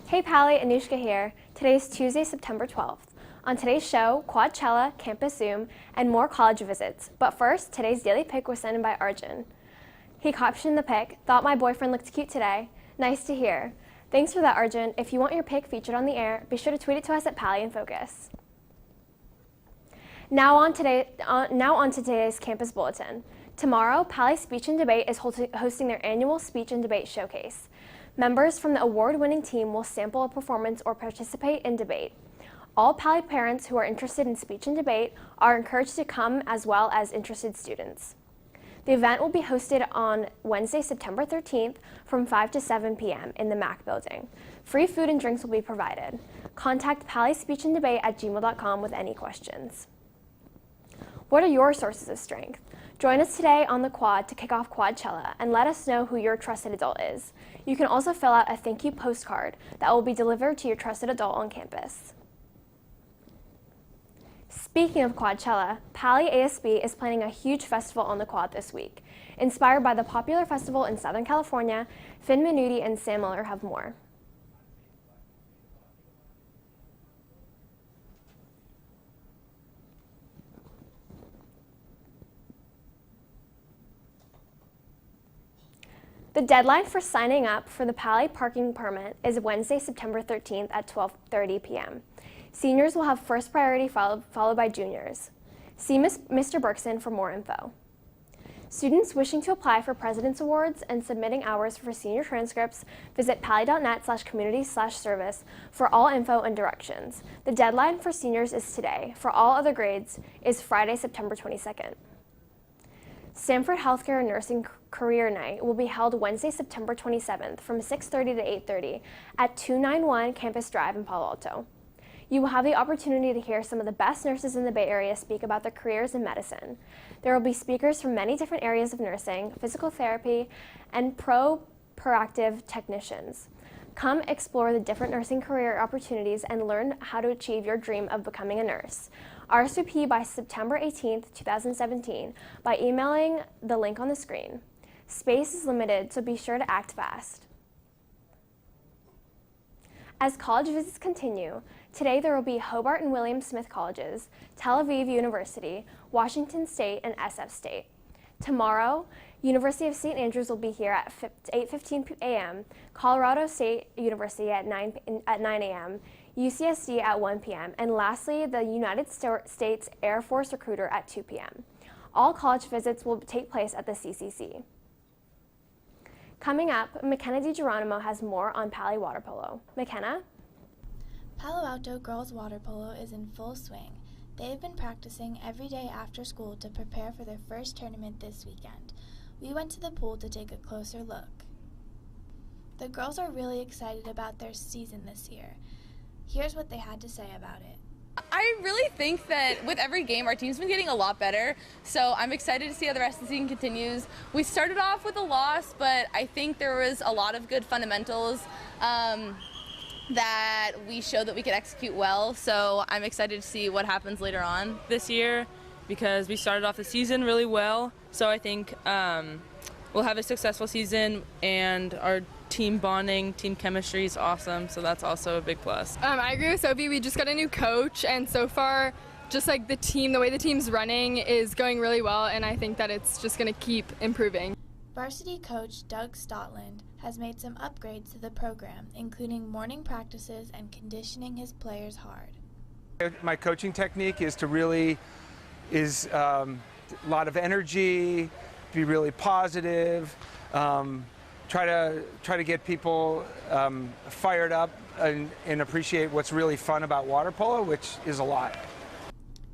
Hey Pally, Anushka here. Today is Tuesday, September 12th. On today's show, Quadcella, Campus Zoom, and more college visits. But first, today's daily pic was sent in by Arjun. He captioned the pic, "Thought my boyfriend looked cute today. Nice to hear." Thanks for that, Arjun. If you want your pic featured on the air, be sure to tweet it to us at Pally InFocus. Now on to today's campus bulletin. Tomorrow, Pally Speech and Debate is hosting their annual Speech and Debate Showcase. Members from the award-winning team will sample a performance or participate in debate. All Pally parents who are interested in speech and debate are encouraged to come, as well as interested students. The event will be hosted on Wednesday, September 13th from 5 to 7 p.m. in the MAC building. Free food and drinks will be provided. Contact pallyspeechanddebate@gmail.com with any questions. What are your sources of strength? Join us today on the quad to kick off Quadcella and let us know who your trusted adult is. You can also fill out a thank you postcard that will be delivered to your trusted adult on campus. Speaking of Quadcella, Pally ASB is planning a huge festival on the quad this week. Inspired by the popular festival in Southern California, Finn Minuti and Sam Miller have more. The deadline for signing up for the Pally parking permit is Wednesday, September 13th at 12:30 p.m. Seniors will have first priority followed by juniors. See Mr. Berkson for more info. Students wishing to apply for President's Awards and submitting hours for senior transcripts, visit pally.net/community/service for all info and directions. The deadline for seniors is today. For all other grades is Friday, September 22nd. Stanford Healthcare Nursing Career Night will be held Wednesday, September 27th from 6:30 to 8:30 at 291 Campus Drive in Palo Alto. You will have the opportunity to hear some of the best nurses in the Bay Area speak about their careers in medicine. There will be speakers from many different areas of nursing, physical therapy, and proactive technicians. Come explore the different nursing career opportunities and learn how to achieve your dream of becoming a nurse. RSVP by September 18th, 2017 by emailing the link on the screen. Space is limited, so be sure to act fast. As college visits continue, today there will be Hobart and William Smith Colleges, Tel Aviv University, Washington State, and SF State. Tomorrow, University of St. Andrews will be here at 8:15 a.m., Colorado State University at 9 a.m., UCSD at 1 p.m., and lastly, the United States Air Force Recruiter at 2 p.m. All college visits will take place at the CCC. Coming up, McKenna DiGeronimo has more on Pally Water Polo. McKenna? Palo Alto girls water polo is in full swing. They have been practicing every day after school to prepare for their first tournament this weekend. We went to the pool to take a closer look. The girls are really excited about their season this year. Here's what they had to say about it. I really think that with every game, our team's been getting a lot better, so I'm excited to see how the rest of the season continues. We started off with a loss, but I think there was a lot of good fundamentals that we showed that we could execute well, so I'm excited to see what happens later on this year because we started off the season really well, so I think we'll have a successful season, and our team bonding, team chemistry is awesome, so that's also a big plus. I agree with Sophie. We just got a new coach, and so far, just like the way the team's running is going really well, and I think that it's just going to keep improving. Varsity coach Doug Stotland has made some upgrades to the program, including morning practices and conditioning his players hard. My coaching technique is to a lot of energy, be really positive, try to get people fired up and appreciate what's really fun about water polo, which is a lot.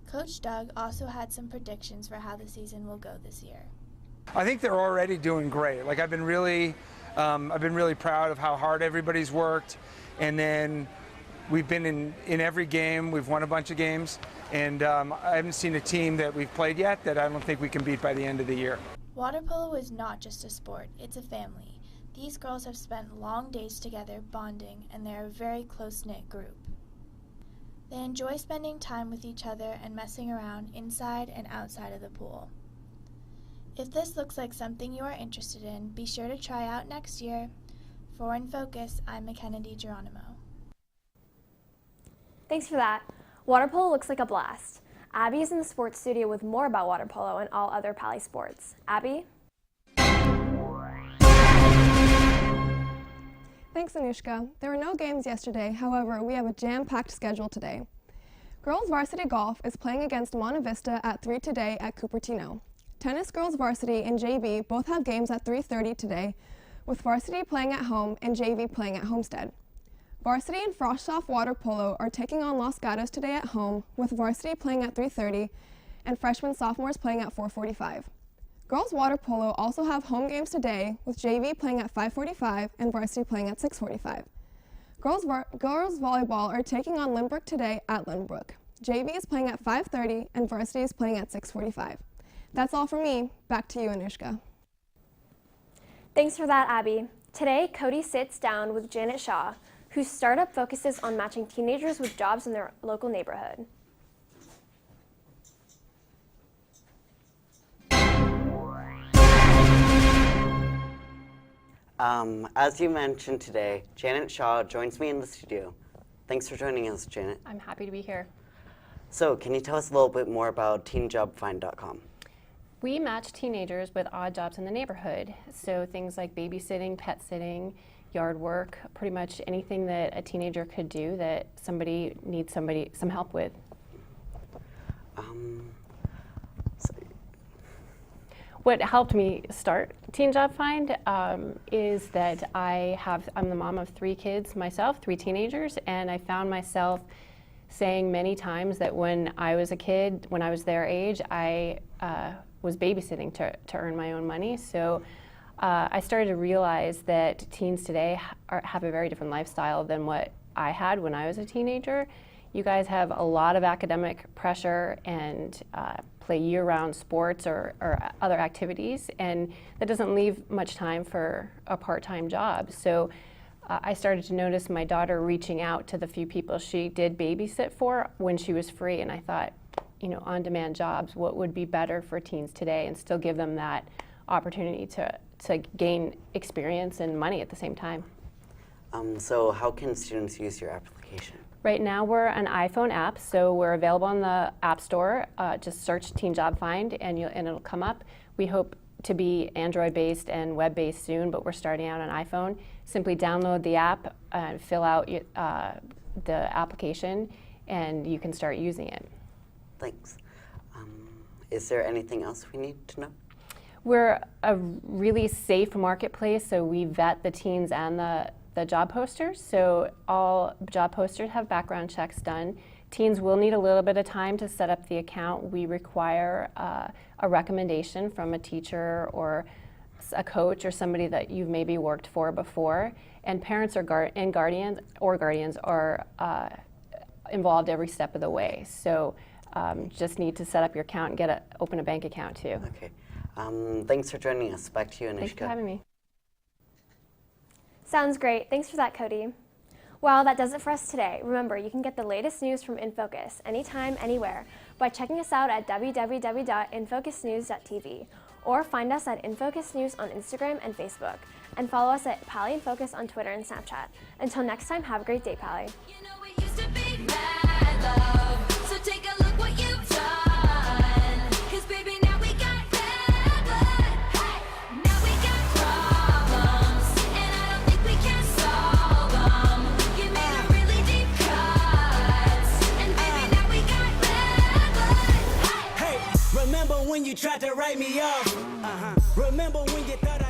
Coach Doug also had some predictions for how the season will go this year. I think they're already doing great. Like I've been really proud of how hard everybody's worked, and then we've been in every game. We've won a bunch of games, and I haven't seen a team that we've played yet that I don't think we can beat by the end of the year. Water polo is not just a sport, it's a family. These girls have spent long days together bonding, and they're a very close-knit group. They enjoy spending time with each other and messing around inside and outside of the pool. If this looks like something you are interested in, be sure to try out next year. For InFocus, I'm McKenna DiGeronimo. Thanks for that. Water polo looks like a blast. Abby is in the sports studio with more about water polo and all other Pally sports. Abby? Thanks, Anushka. There were no games yesterday, however, we have a jam-packed schedule today. Girls varsity golf is playing against Monte Vista at 3 today at Cupertino. Tennis girls varsity and JV both have games at 3:30 today, with varsity playing at home and JV playing at Homestead. Varsity and Frostoff water polo are taking on Los Gatos today at home, with varsity playing at 3:30 and freshmen sophomores playing at 4:45. Girls water polo also have home games today, with JV playing at 5:45 and varsity playing at 6:45. Girls volleyball are taking on Lynbrook today at Lynbrook. JV is playing at 5:30 and varsity is playing at 6:45. That's all from me. Back to you, Anushka. Thanks for that, Abby. Today, Cody sits down with Janet Shaw, whose startup focuses on matching teenagers with jobs in their local neighborhood. As you mentioned today, Janet Shaw joins me in the studio. Thanks for joining us, Janet. I'm happy to be here. So, can you tell us a little bit more about teenjobfind.com? We match teenagers with odd jobs in the neighborhood. So things like babysitting, pet sitting, yard work, pretty much anything that a teenager could do that somebody needs some help with. What helped me start Teen Job Find is that I'm the mom of 3 kids myself, 3 teenagers, and I found myself saying many times that when I was a kid, when I was their age, I was babysitting to earn my own money. So I started to realize that teens today have a very different lifestyle than what I had when I was a teenager. You guys have a lot of academic pressure and play year-round sports or other activities, and that doesn't leave much time for a part-time job. So I started to notice my daughter reaching out to the few people she did babysit for when she was free, and I thought, you know, on-demand jobs, what would be better for teens today and still give them that opportunity to gain experience and money at the same time. So how can students use your application? Right now we're an iPhone app, so we're available on the App Store. Just search Teen Job Find and it'll come up. We hope to be Android-based and web-based soon, but we're starting out on iPhone. Simply download the app and fill out the application, and you can start using it. Thanks. Is there anything else we need to know? We're a really safe marketplace, so we vet the teens and the job posters. So all job posters have background checks done. Teens will need a little bit of time to set up the account. We require a recommendation from a teacher or a coach or somebody that you've maybe worked for before. And parents and guardians are involved every step of the way. So just need to set up your account and open a bank account too. Okay. Thanks for joining us. Back to you, Anushka. Thanks for having me. Sounds great. Thanks for that, Cody. Well, that does it for us today. Remember, you can get the latest news from InFocus anytime, anywhere by checking us out at www.infocusnews.tv or find us at InFocus News on Instagram and Facebook, and follow us at Pally InFocus on Twitter and Snapchat. Until next time, have a great day, Pally. You know it used to be mad love, so take a look what you've done. 'Cause baby, now we got bad blood. Hey, now we got problems, and I don't think we can solve them. You made a really deep cut, and baby, now we got bad blood. Hey, remember when you tried to write me off? Remember when you thought